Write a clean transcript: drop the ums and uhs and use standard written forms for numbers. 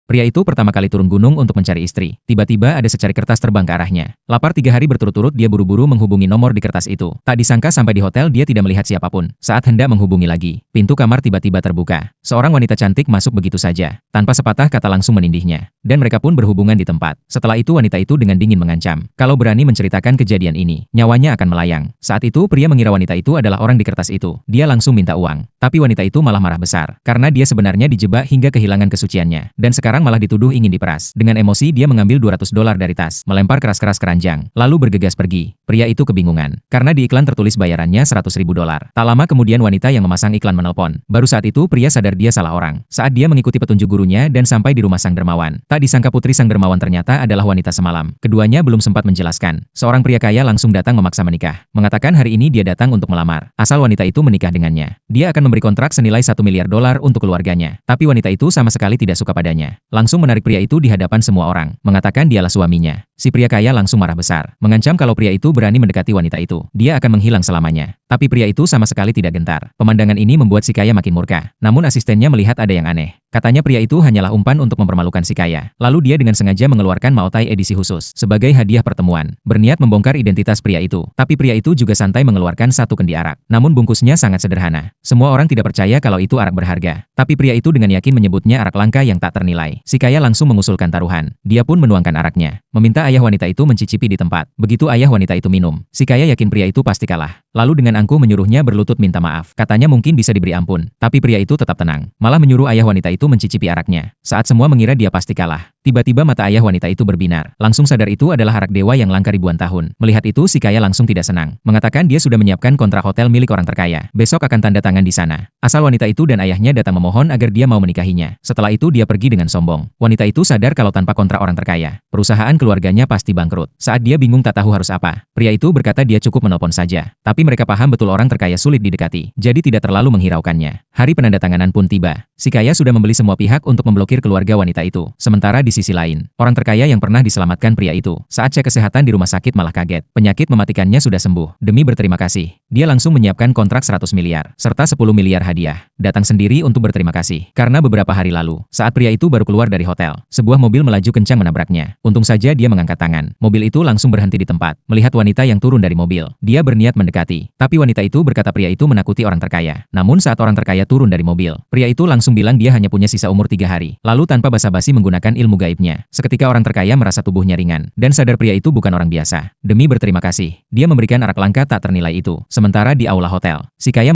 Pria itu pertama kali turun gunung untuk mencari istri. Tiba-tiba ada secari kertas terbang ke arahnya. Lapar 3 hari berturut-turut dia buru-buru menghubungi nomor di kertas itu. Tak disangka sampai di hotel dia tidak melihat siapapun. Saat hendak menghubungi lagi, pintu kamar tiba-tiba terbuka. Seorang wanita cantik masuk begitu saja. Tanpa sepatah kata langsung menindihnya. Dan mereka pun berhubungan di tempat. Setelah itu wanita itu dengan dingin mengancam. Kalau berani menceritakan kejadian ini, nyawanya akan melayang. Saat itu pria mengira wanita itu adalah orang di kertas itu. Dia langsung minta uang. Tapi wanita itu malah marah besar. Karena dia sebenarnya dijebak hingga kehilangan kesuciannya. Dan sekarang malah dituduh ingin diperas. Dengan emosi dia mengambil $200 dari tas, melempar keras-keras keranjang, lalu bergegas pergi. Pria itu kebingungan, karena di iklan tertulis bayarannya $100.000. Tak lama kemudian wanita yang memasang iklan menelpon. Baru saat itu pria sadar dia salah orang. Saat dia mengikuti petunjuk gurunya dan sampai di rumah sang dermawan. Tak disangka putri sang dermawan ternyata adalah wanita semalam. Keduanya belum sempat menjelaskan. Seorang pria kaya langsung datang memaksa menikah. Mengatakan hari ini dia datang untuk melamar. Asal wanita itu menikah dengannya. Dia akan memberi kontrak senilai $1 miliar untuk keluarganya. Tapi wanita itu sama sekali tidak suka padanya. Langsung menarik pria itu di hadapan semua orang, mengatakan dialah suaminya. Si pria kaya langsung marah besar, mengancam kalau pria itu berani mendekati wanita itu, dia akan menghilang selamanya. Tapi pria itu sama sekali tidak gentar. Pemandangan ini membuat si kaya makin murka. Namun asistennya melihat ada yang aneh. Katanya pria itu hanyalah umpan untuk mempermalukan si kaya. Lalu dia dengan sengaja mengeluarkan Maotai edisi khusus, sebagai hadiah pertemuan. Berniat membongkar identitas pria itu. Tapi pria itu juga santai mengeluarkan satu kendi arak. Namun bungkusnya sangat sederhana. Semua orang tidak percaya kalau itu arak berharga. Tapi pria itu dengan yakin menyebutnya arak langka yang tak ternilai. Si kaya langsung mengusulkan taruhan. Dia pun menuangkan araknya. Meminta ayah wanita itu mencicipi di tempat. Begitu ayah wanita itu minum, si kaya yakin pria itu pasti kalah. Lalu dengan angkuh menyuruhnya berlutut minta maaf. Katanya mungkin bisa diberi ampun. Tapi pria itu tetap tenang. Malah menyuruh ayah wanita itu mencicipi araknya. Saat semua mengira dia pasti kalah, tiba-tiba mata ayah wanita itu berbinar. Langsung sadar itu adalah arak dewa yang langka ribuan tahun. Melihat itu si kaya langsung tidak senang. Mengatakan dia sudah menyiapkan kontrak hotel milik orang terkaya. Besok akan tanda tangan di sana. Asal wanita itu dan ayahnya datang memohon agar dia mau menikahinya. Setelah itu dia pergi dengan sombong. Wanita itu sadar kalau tanpa kontrak orang terkaya, perusahaan keluarganya pasti bangkrut. Saat dia bingung tak tahu harus apa, pria itu berkata dia cukup menelpon saja. Tapi mereka paham betul orang terkaya sulit didekati, jadi tidak terlalu menghiraukannya. Hari penandatanganan pun tiba. Si kaya sudah membeli semua pihak untuk memblokir keluarga wanita itu. Sementara di sisi lain, orang terkaya yang pernah diselamatkan pria itu, saat cek kesehatan di rumah sakit malah kaget. Penyakit mematikannya sudah sembuh. Demi berterima kasih, dia langsung menyiapkan kontrak 100 miliar, serta 10 miliar hadiah. Datang sendiri untuk berterima kasih. Karena beberapa hari lalu, saat pria itu baru keluar dari hotel, sebuah mobil melaju kencang menabraknya. Untung saja dia mengangkat tangan. Mobil itu langsung berhenti di tempat. Melihat wanita yang turun dari mobil, dia berniat mendekati. Tapi wanita itu berkata pria itu menakuti orang terkaya. Namun saat orang terkaya turun dari mobil, pria itu langsung bilang dia hanya punya sisa umur 3 hari. Lalu tanpa basa-basi menggunakan ilmu gaibnya. Seketika orang terkaya merasa tubuhnya ringan, dan sadar pria itu bukan orang biasa. Demi berterima kasih, dia memberikan arak langka tak ternilai itu. Sementara di aula hotel, si kaya